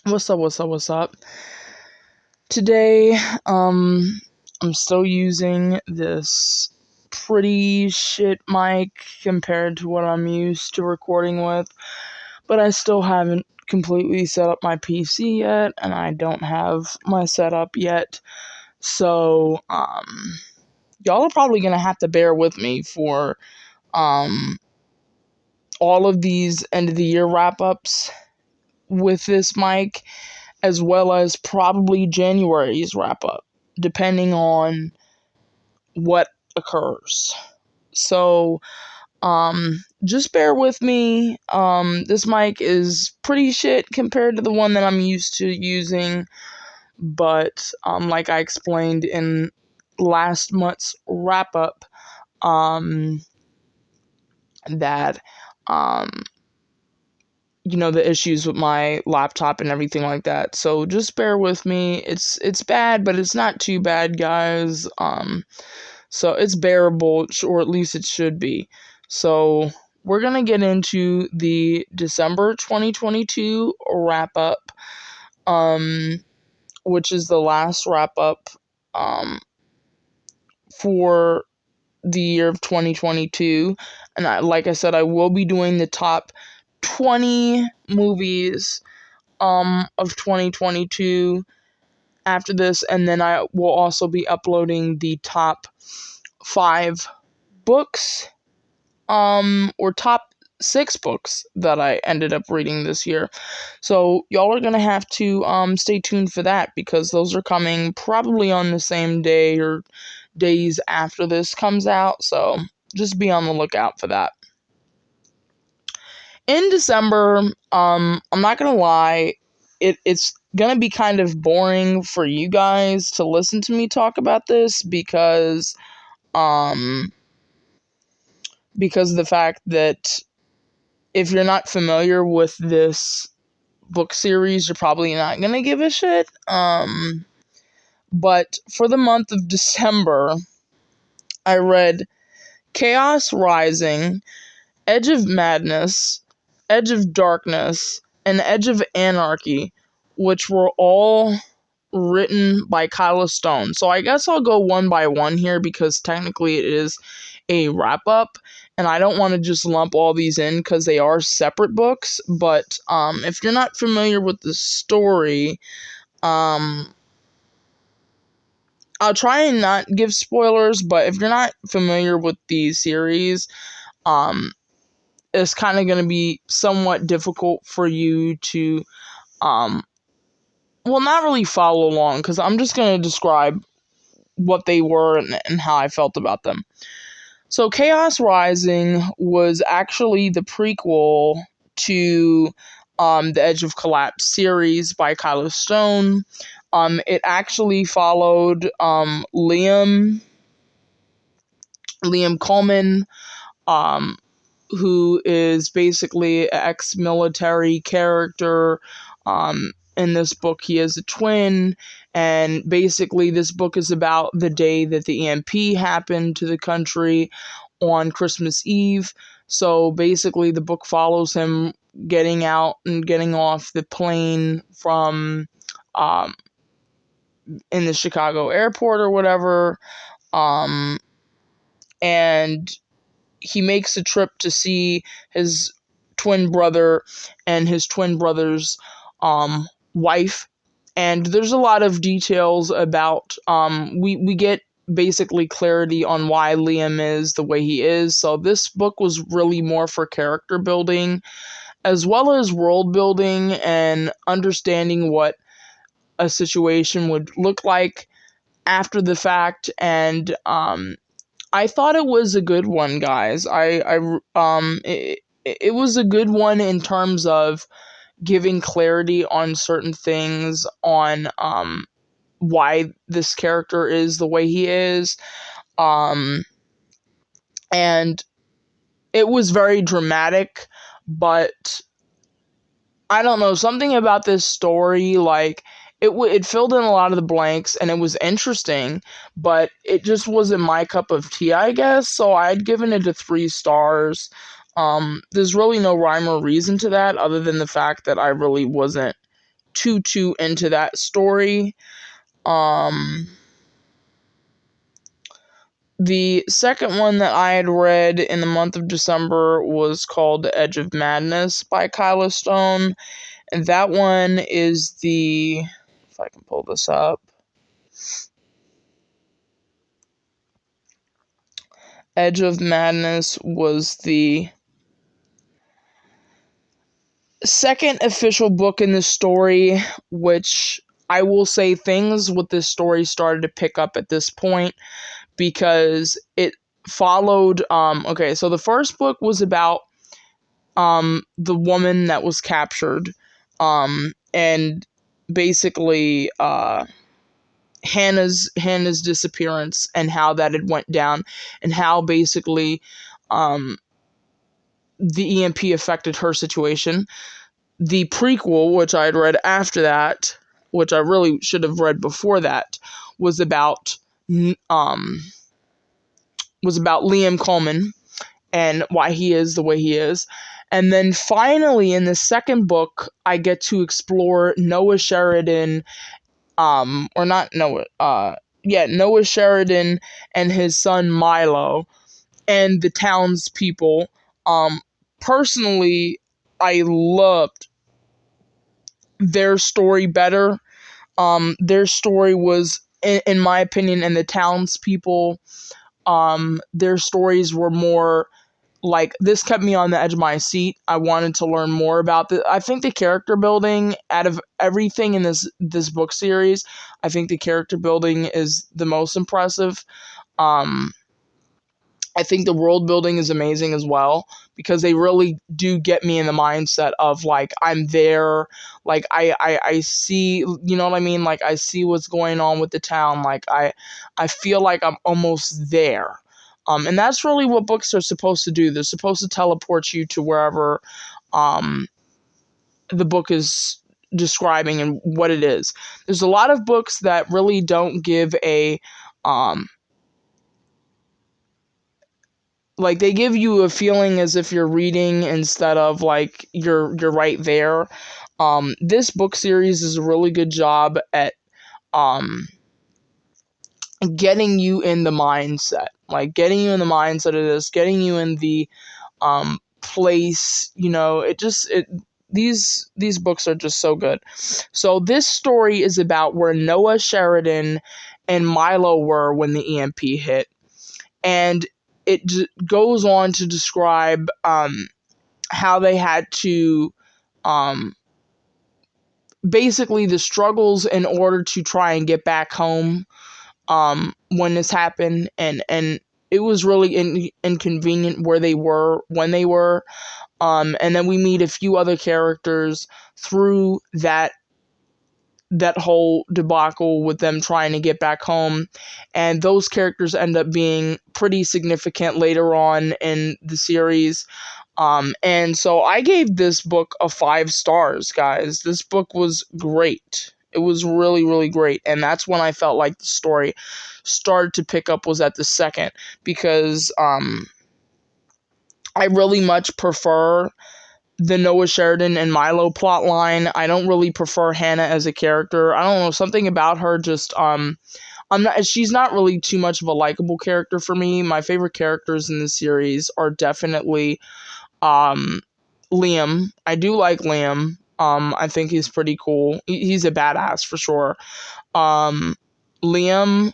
What's up? Today, I'm still using this pretty shit mic compared to what I'm used to recording with, but I still haven't completely set up my PC yet, and I don't have my setup yet. So, y'all are probably gonna have to bear with me for, um, all of these end of the year wrap ups with this mic, as well as probably January's wrap up, depending on what occurs. So, just bear with me. This mic is pretty shit compared to the one that I'm used to using, but, like I explained in last month's wrap up, um, that, um, the issues with my laptop and everything like that. So just bear with me. It's bad, but it's not too bad, guys. So it's bearable, or at least it should be. So we're gonna get into the December 2022 wrap up, um, which is the last wrap up, for the year of 2022. And like I said, I will be doing the top 20 movies of 2022 after this, and then I will also be uploading the top 5 books, or top 6 books that I ended up reading this year. So y'all are gonna have to stay tuned for that, because those are coming probably on the same day or days after this comes out. So just be on the lookout for that. In December, I'm not gonna lie, it's gonna be kind of boring for you guys to listen to me talk about this, um because of the fact that if you're not familiar with this book series, you're probably not gonna give a shit. But for the month of December, I read Chaos Rising, Edge of Madness, Edge of Darkness, and Edge of Anarchy, which were all written by Kyla Stone. So I guess I'll go one by one here, because technically it is a wrap up, and I don't want to just lump all these in because they are separate books. But if you're not familiar with the story, um, I'll try and not give spoilers. But if you're not familiar with the series, um, it's kind of going to be somewhat difficult for you to, um, well, not really follow along, because I'm just going to describe what they were and how I felt about them. So, Chaos Rising was actually the prequel to the Edge of Collapse series by Kyla Stone. It actually followed Liam Coleman, um, who is basically an ex-military character. In this book, he is a twin, and basically this book is about the day that the EMP happened to the country on Christmas Eve. So basically the book follows him getting out and getting off the plane from um, in the Chicago airport or whatever, um, and he makes a trip to see his twin brother and his twin brother's wife. And there's a lot of details about, we get basically clarity on why Liam is the way he is. So this book was really more for character building, as well as world building and understanding what a situation would look like after the fact. And I thought it was a good one, guys. It was a good one in terms of giving clarity on certain things, on why this character is the way he is, um, and it was very dramatic. But I don't know, something about this story, like, it filled in a lot of the blanks, and it was interesting, but it just wasn't my cup of tea, I guess. So I'd given it a 3 stars. There's really no rhyme or reason to that, other than the fact that I really wasn't too into that story. The second one that I had read in the month of December was called The Edge of Madness by Kyla Stone. And that one is if I can pull this up. Edge of Madness was the second official book in the story, which I will say things with this story started to pick up at this point because it followed okay, so the first book was about the woman that was captured, and basically Hannah's disappearance and how that had went down, and how basically the EMP affected her situation. The prequel, which I had read after that, which I really should have read before that, was about Liam Coleman and why he is the way he is. And then finally in the second book, I get to explore Noah Sheridan, or not Noah, Noah Sheridan and his son Milo and the townspeople. Personally, I loved their story better. Their story was, in my opinion, and the townspeople, their stories were more like, this kept me on the edge of my seat. I wanted to learn more about I think the character building, out of everything in this book series, I think the character building is the most impressive. I think the world building is amazing as well, because they really do get me in the mindset of like, I'm there, like I see, you know what I mean? Like I see what's going on with the town. Like I feel like I'm almost there. And that's really what books are supposed to do. They're supposed to teleport you to wherever the book is describing and what it is. There's a lot of books that really don't give a like, they give you a feeling as if you're reading instead of like you're right there. This book series is a really good job at getting you in the mindset. Like getting you in the mindset of this, getting you in the place, these books are just so good. So this story is about where Noah Sheridan and Milo were when the EMP hit. And it goes on to describe how they had to basically the struggles in order to try and get back home when this happened, and it was really inconvenient where they were when they were. And then we meet a few other characters through that whole debacle with them trying to get back home, and those characters end up being pretty significant later on in the series. And so I gave this book a 5 stars, guys. This book was great. It was really, really great. And that's when I felt like the story started to pick up, was at the second, because I really much prefer the Noah Sheridan and Milo plotline. I don't really prefer Hannah as a character. I don't know, something about her just she's not really too much of a likable character for me. My favorite characters in the series are definitely Liam. I do like Liam. I think he's pretty cool. He's a badass for sure. Liam,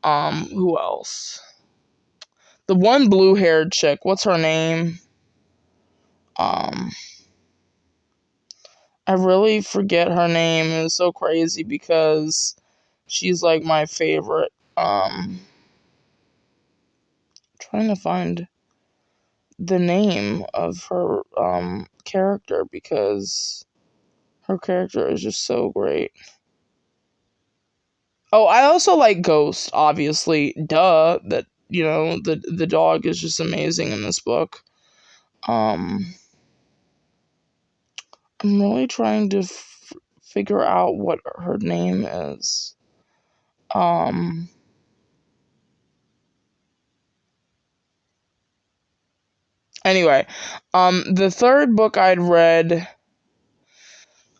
who else? The one blue-haired chick, what's her name? I really forget her name. It's so crazy because she's like my favorite. Trying to find the name of her character, because her character is just so great. Oh, I also like Ghost, obviously. Duh. That, the dog is just amazing in this book. I'm really trying to figure out what her name is. Anyway, the third book I'd read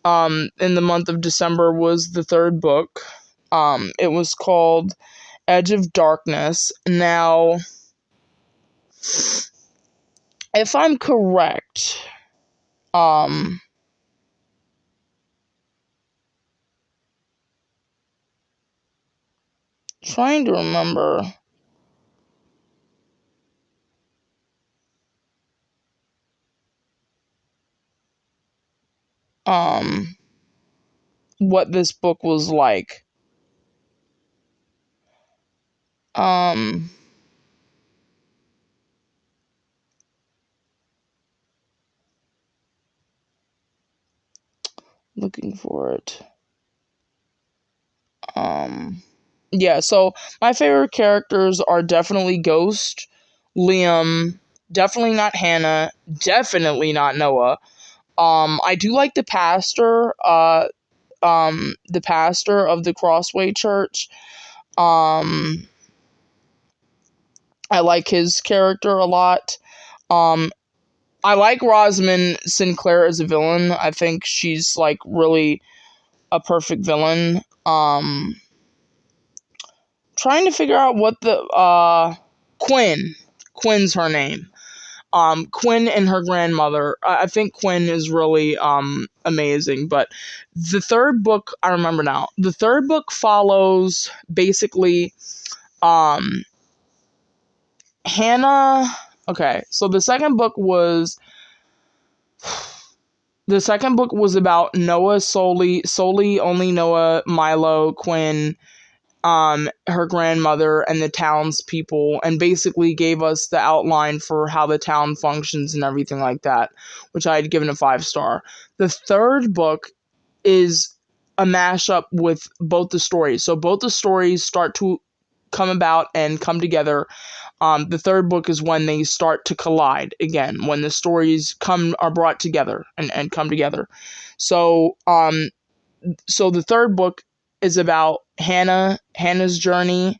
in the month of December was the third book. It was called Edge of Darkness. Now, if I'm correct, um, trying to remember. Um, what this book was like. Um, looking for it. Yeah, so my favorite characters are definitely Ghost, Liam, definitely not Hannah, definitely not Noah. I do like the pastor of the Crossway Church. Um, I like his character a lot. Um, I like Rosamund Sinclair as a villain. I think she's like really a perfect villain. Trying to figure out what the Quinn. Quinn's her name. Quinn and her grandmother. I think Quinn is really amazing. But the third book, I remember now. The third book follows basically Hannah. Okay, so the second book was about Noah solely only Noah, Milo, Quinn, her grandmother, and the townspeople, and basically gave us the outline for how the town functions and everything like that, which I had given a 5-star. The third book is a mashup with both the stories. So both the stories start to come about and come together. The third book is when they start to collide again, when the stories are brought together and come together. So so the third book is about Hannah's journey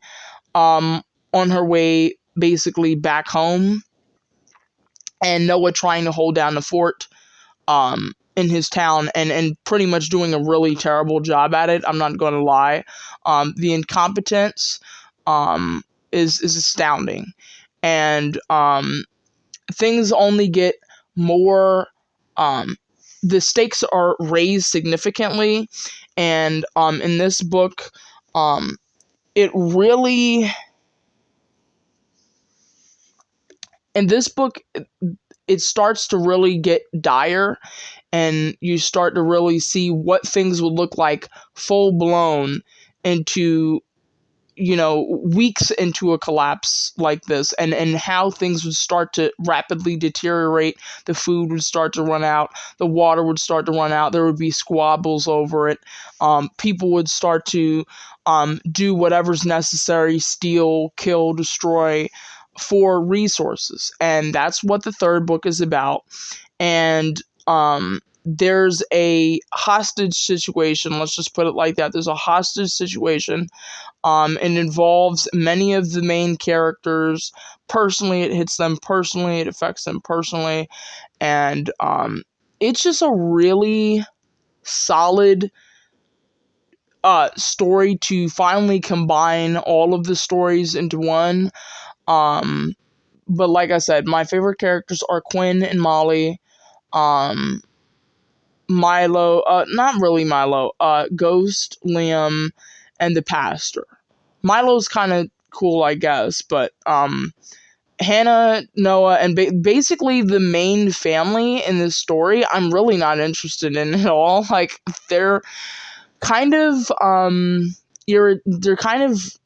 um on her way basically back home, and Noah trying to hold down the fort in his town, and pretty much doing a really terrible job at it. I'm not going to lie. The incompetence is astounding, and things only get more. Um, the stakes are raised significantly, and in this book, um, it really in this book it starts to really get dire, and you start to really see what things would look like full blown into weeks into a collapse like this, and how things would start to rapidly deteriorate. The food would start to run out, the water would start to run out, there would be squabbles over it. People would start to do whatever's necessary, steal, kill, destroy for resources, and that's what the third book is about. And there's a hostage situation, let's just put it like that. There's a hostage situation. It involves many of the main characters. Personally, it hits them personally, it affects them personally, and it's just a really solid story to finally combine all of the stories into one. Um, but like I said, my favorite characters are Quinn and Molly. Um, Milo, not really Milo, Ghost, Liam, and the pastor. Milo's kind of cool, I guess, but Hannah, Noah, and basically the main family in this story, I'm really not interested in at all. Like, they're kind of they're kind of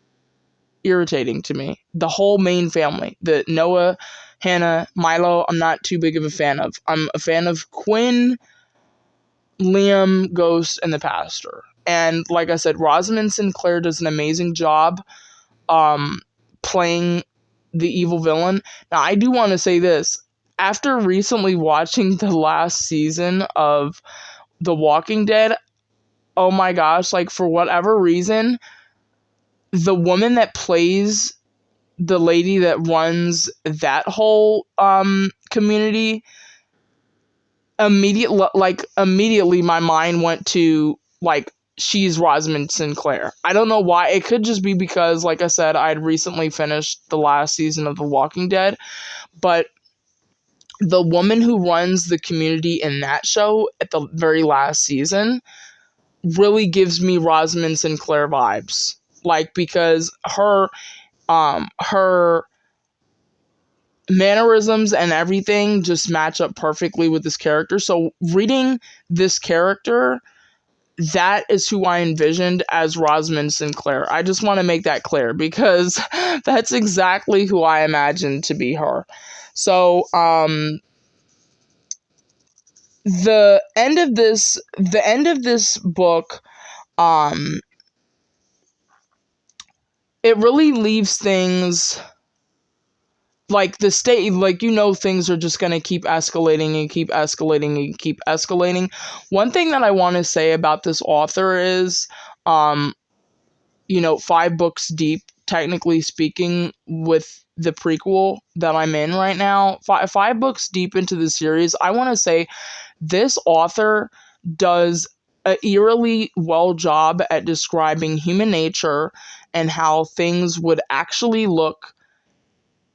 irritating to me. The whole main family, the Noah, Hannah, Milo, I'm not too big of a fan of. I'm a fan of Quinn, Liam, Ghost, and the pastor. And like I said, Rosamund Sinclair does an amazing job um, playing the evil villain. Now, I do want to say this. After recently watching the last season of The Walking Dead, oh my gosh, like, for whatever reason, the woman that plays the lady that runs that whole community, immediately my mind went to like she's Rosamund Sinclair. I don't know why. It could just be because, like I said, I'd recently finished the last season of The Walking Dead, but the woman who runs the community in that show at the very last season really gives me Rosamund Sinclair vibes. Like, because her mannerisms and everything just match up perfectly with this character. So reading this character, that is who I envisioned as Rosamund Sinclair. I just want to make that clear because that's exactly who I imagined to be her. So, the end of this book, um, it really leaves things like the state, like, things are just going to keep escalating and keep escalating and keep escalating. One thing that I want to say about this author is, 5 books deep, technically speaking, with the prequel that I'm in right now, five books deep into the series, I want to say this author does a eerily well job at describing human nature and how things would actually look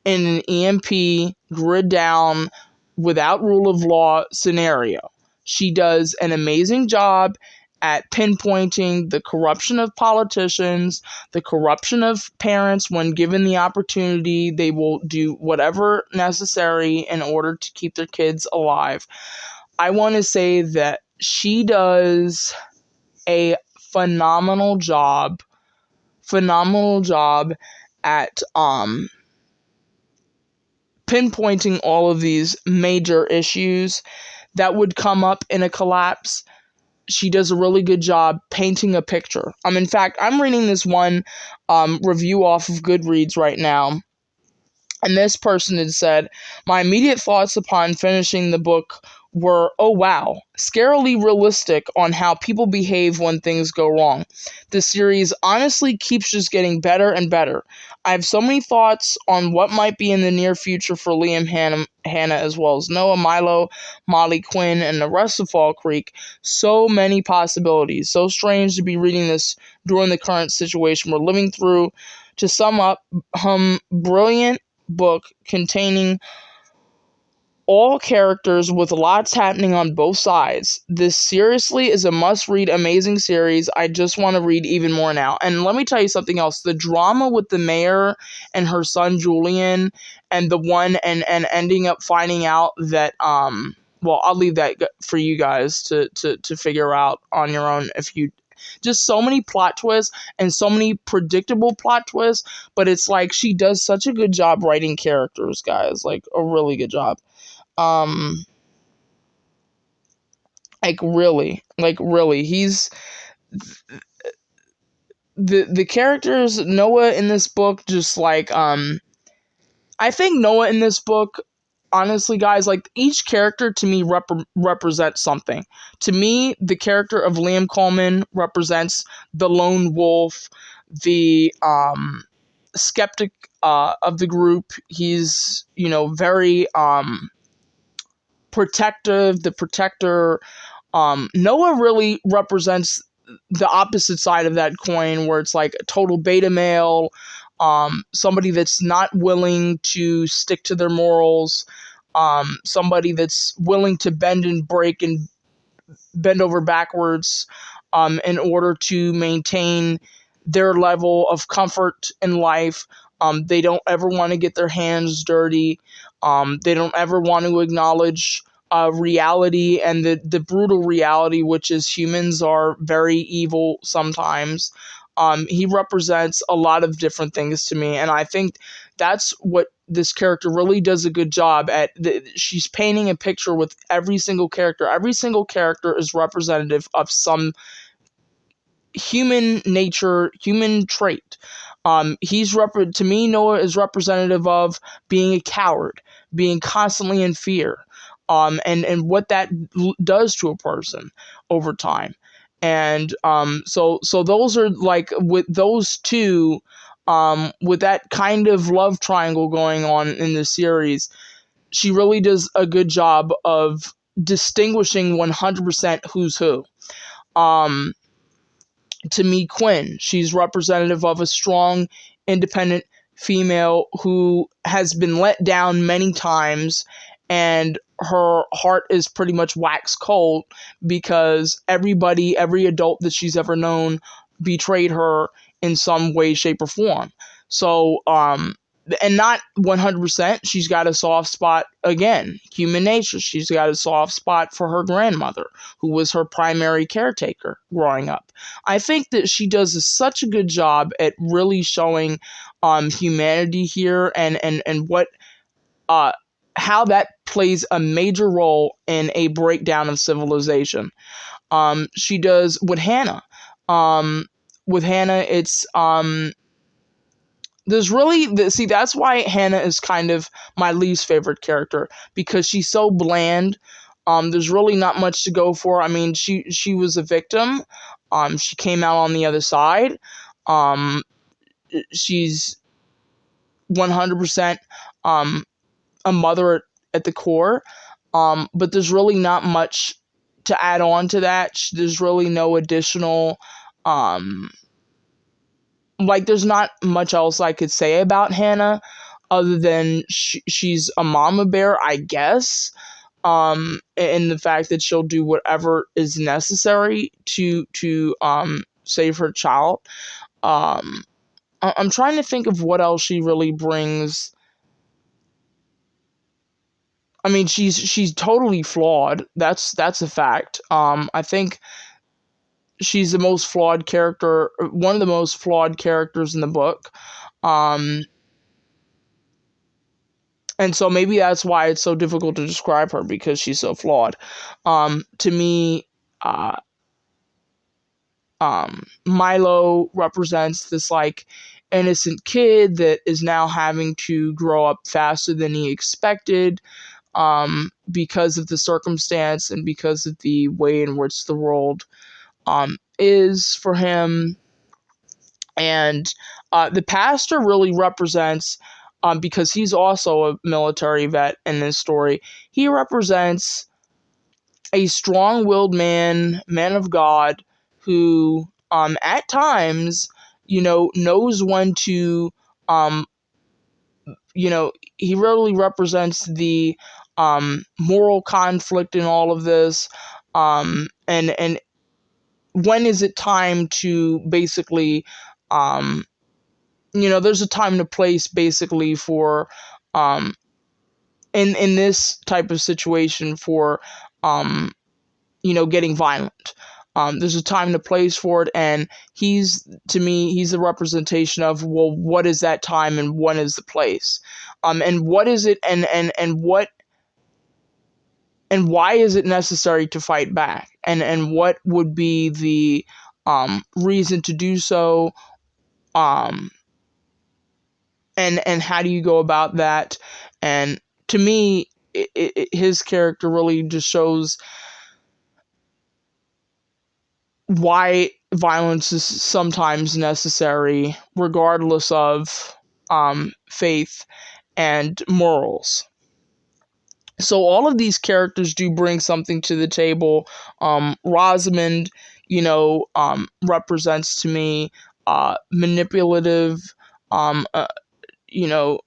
in an EMP grid down without rule of law scenario. She does an amazing job at pinpointing the corruption of politicians, the corruption of parents. When given the opportunity, they will do whatever necessary in order to keep their kids alive. I want to say that she does a phenomenal job at pinpointing all of these major issues that would come up in a collapse. She does a really good job painting a picture. In fact, I'm reading this one review off of Goodreads right now, and this person had said, "My immediate thoughts upon finishing the book were, oh wow, scarily realistic on how people behave when things go wrong. The series honestly keeps just getting better and better. I have so many thoughts on what might be in the near future for Liam, Hannah, as well as Noah, Milo, Molly, Quinn, and the rest of Fall Creek. So many possibilities. So strange to be reading this during the current situation we're living through. To sum up, brilliant book containing all characters with lots happening on both sides. This seriously is a must-read, amazing series. I just want to read even more now." And let me tell you something else. The drama with the mayor and her son Julian, and the one and ending up finding out that well, I'll leave that for you guys to figure out on your own. If you just so many plot twists and so many predictable plot twists, but it's like she does such a good job writing characters, guys. Like, a really good job. Um, like really, he's the characters. Noah in this book, just like, I think Noah in this book, honestly, guys, like, each character to me represents something. To me, the character of Liam Coleman represents the lone wolf, the skeptic of the group. He's, very protective, the protector. Noah really represents the opposite side of that coin, where it's like a total beta male, somebody that's not willing to stick to their morals, somebody that's willing to bend and break and bend over backwards in order to maintain their level of comfort in life. They don't ever want to get their hands dirty. They don't ever want to acknowledge reality, and the brutal reality, which is humans are very evil sometimes. He represents a lot of different things to me, and I think that's what this character really does a good job at. She's painting a picture with every single character. Every single character is representative of some human nature, human trait. To me, Noah is representative of being a coward, being constantly in fear, and what that does to a person over time. And so those are, like, with those two, with that kind of love triangle going on in the series, she really does a good job of distinguishing 100% who's who. Um, to me, Quinn, she's representative of a strong, independent female who has been let down many times, and her heart is pretty much wax cold because every adult that she's ever known betrayed her in some way, shape, or form. So, and not 100%, she's got a soft spot, again, human nature. She's got a soft spot for her grandmother, who was her primary caretaker growing up. I think that she does such a good job at really showing humanity here, and what uh how that plays a major role in a breakdown of civilization. She does with Hannah. With Hannah, it's there's really see, that's why Hannah is kind of my least favorite character, because she's so bland. There's really not much to go for. I mean, she was a victim. She came out on the other side. Um, she's 100% a mother at the core. But there's really not much to add on to that. There's really no additional like, there's not much else I could say about Hannah other than she's a mama bear, I guess. And the fact that she'll do whatever is necessary to save her child. Um, I'm trying to think of what else she really brings. I mean, she's totally flawed. That's a fact. I think she's the most flawed character, one of the most flawed characters in the book. Um, and so maybe that's why it's so difficult to describe her, because she's so flawed. To me, uh, Milo represents this like innocent kid that is now having to grow up faster than he expected, because of the circumstance and because of the way in which the world is for him. And the pastor really represents, because he's also a military vet in this story, he represents a strong-willed man of God, who at times, knows when to, um, he really represents the moral conflict in all of this, and when is it time to basically, um, there's a time to place basically for, um, in this type of situation for, um, getting violent. There's a time to place for it, and to me, he's a representation of, well, what is that time and when is the place? And what is it, and what, and why is it necessary to fight back? And what would be the reason to do so? Um, and how do you go about that? And to me, his character really just shows why violence is sometimes necessary, regardless of faith and morals. So all of these characters do bring something to the table. Rosamund, represents to me manipulative, um, uh, you know,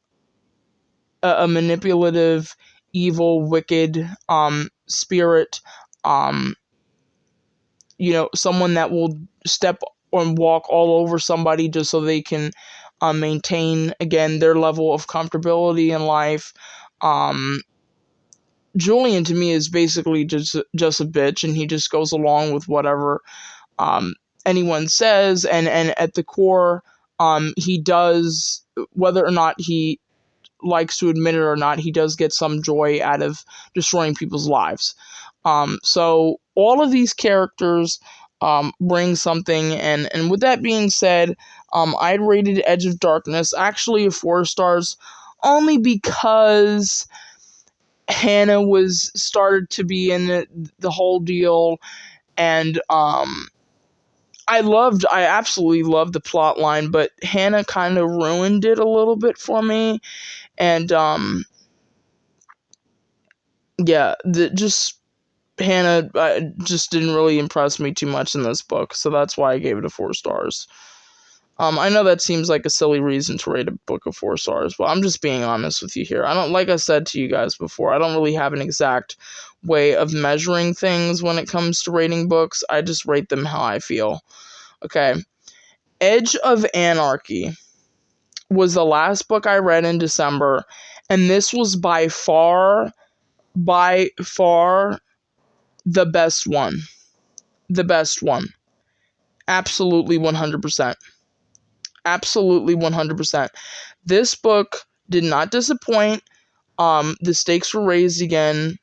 a manipulative, evil, wicked spirit. Um, someone that will step or walk all over somebody just so they can maintain, again, their level of comfortability in life. Julian, to me, is basically just a bitch, and he just goes along with whatever anyone says, and at the core, he does, whether or not he likes to admit it or not, he does get some joy out of destroying people's lives. So all of these characters bring something, and with that being said, I'd rated Edge of Darkness actually a 4 stars, only because Hannah was started to be in the whole deal, and I absolutely loved the plot line, but Hannah kind of ruined it a little bit for me, and yeah, just Hannah just didn't really impress me too much in this book, so that's why I gave it a 4 stars. I know that seems like a silly reason to rate a book of 4 stars, but I'm just being honest with you here. I don't, like I said to you guys before, I don't really have an exact way of measuring things when it comes to rating books. I just rate them how I feel. Okay. Edge of Anarchy was the last book I read in December, and this was by far the best one. The best one. Absolutely 100%. Absolutely 100%. This book did not disappoint. The stakes were raised again.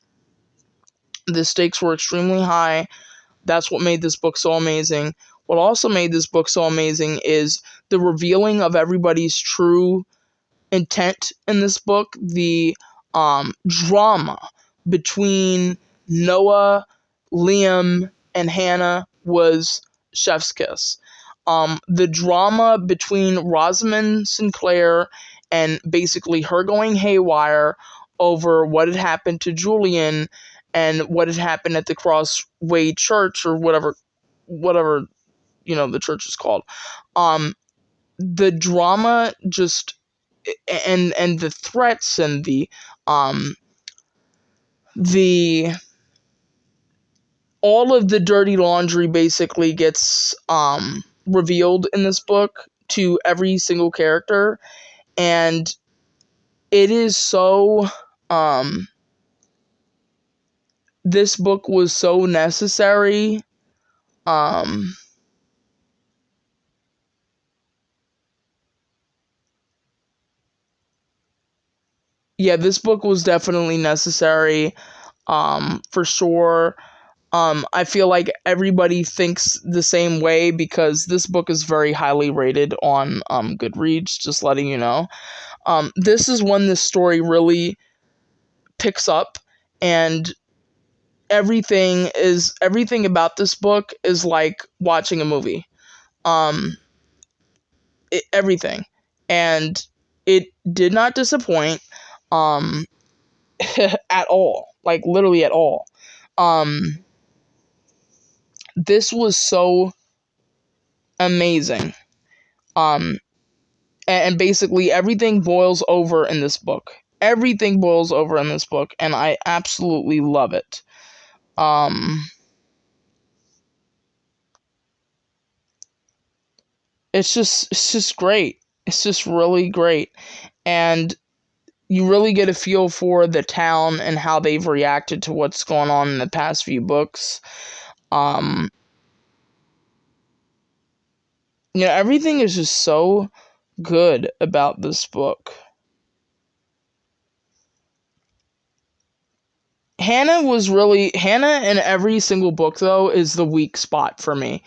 The stakes were extremely high. That's what made this book so amazing. What also made this book so amazing is the revealing of everybody's true intent in this book. The drama between Noah, Liam, and Hannah was chef's kiss. The drama between Rosamund Sinclair and basically her going haywire over what had happened to Julian and what had happened at the Crossway Church, or whatever the church is called. The drama just, and the threats, and the all of the dirty laundry basically gets revealed in this book to every single character, and it is so this book was so necessary. Yeah, this book was definitely necessary, for sure. I feel like everybody thinks the same way because this book is very highly rated on Goodreads, just letting you know. This is when this story really picks up, and everything about this book is like watching a movie. Um, Everything. And it did not disappoint, um, at all. Like, literally at all. Um, this was so amazing. Um, and basically everything boils over in this book. Everything boils over in this book, and I absolutely love it. Um, it's just great. It's just really great, and you really get a feel for the town and how they've reacted to what's going on in the past few books. Um, everything is just so good about this book. Hannah in every single book though is the weak spot for me.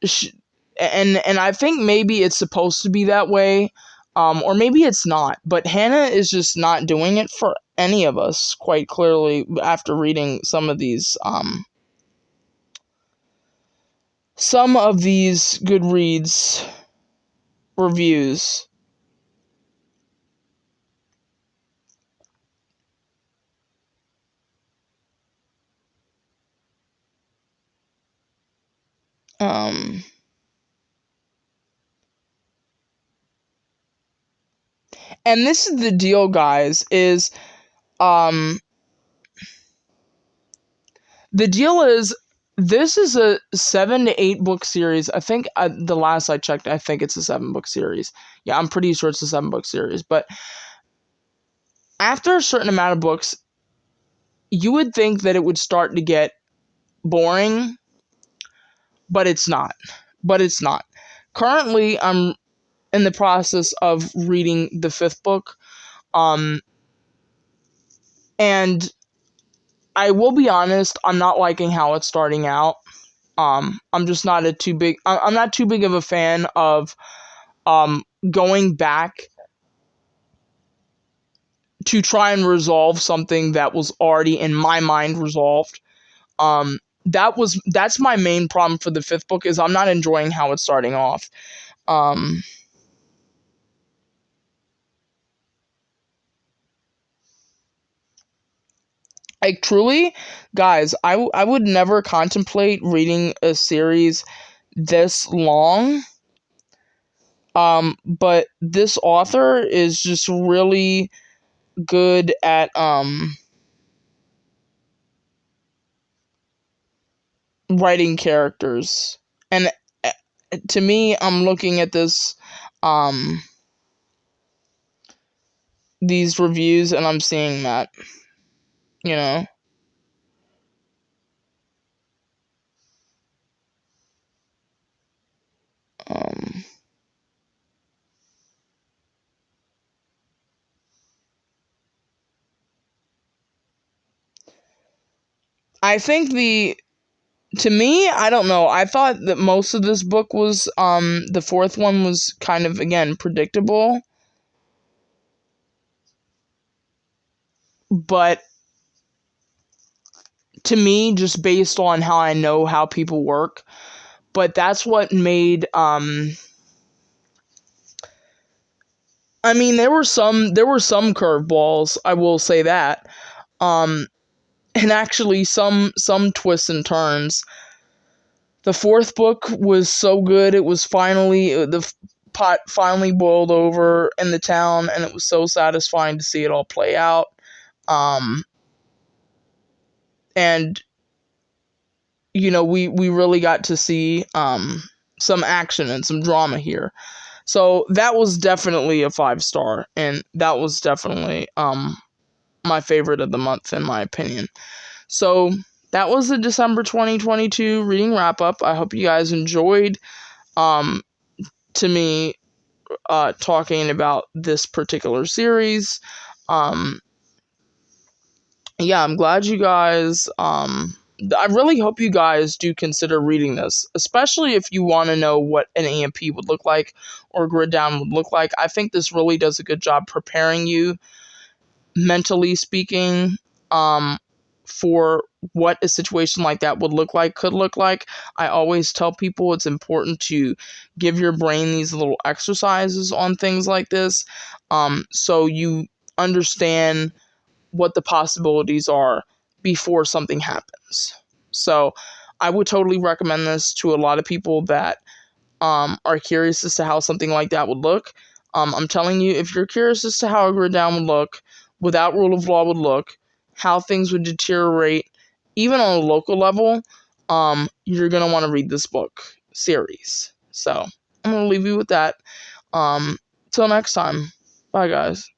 She, and I think maybe it's supposed to be that way, or maybe it's not. But Hannah is just not doing it for any of us. Quite clearly, after reading some of these Goodreads reviews. Um, and this is the deal, guys. Um, the deal is, this is a 7 to 8 book series. I think the last I checked, I think it's a 7 book series. Yeah, I'm pretty sure it's a 7 book series. But after a certain amount of books, you would think that it would start to get boring, but it's not. But it's not. Currently, I'm in the process of reading the 5th book. Um, and I will be honest, I'm not liking how it's starting out. I'm just not a too big. I'm not too big of a fan of going back to try and resolve something that was already in my mind resolved. That's my main problem for the 5th book, is I'm not enjoying how it's starting off. Um, Like, truly, guys, I would never contemplate reading a series this long. But this author is just really good at writing characters. And to me, I'm looking at this um these reviews and I'm seeing that, you know. Um I think to me, I don't know. I thought that most of this book was the fourth one was kind of, again, predictable, but to me, just based on how I know how people work, but that's what made I mean, there were some curveballs, I will say that. Um and actually some twists and turns. The fourth book was so good. It was finally the pot finally boiled over in the town, and it was so satisfying to see it all play out. Um, and we really got to see some action and some drama here. So that was definitely a 5 star, and that was definitely my favorite of the month in my opinion. So that was the December 2022 reading wrap up. I hope you guys enjoyed um to me talking about this particular series. Um, yeah, I'm glad you guys. I really hope you guys do consider reading this, especially if you want to know what an EMP would look like or a grid down would look like. I think this really does a good job preparing you, mentally speaking, um, for what a situation like that would look like, could look like. I always tell people it's important to give your brain these little exercises on things like this, so you understand what the possibilities are before something happens. So I would totally recommend this to a lot of people that are curious as to how something like that would look. I'm telling you, if you're curious as to how a grid down would look, without rule of law would look, how things would deteriorate, even on a local level, you're gonna want to read this book series. So I'm gonna leave you with that. Till next time. Bye, guys.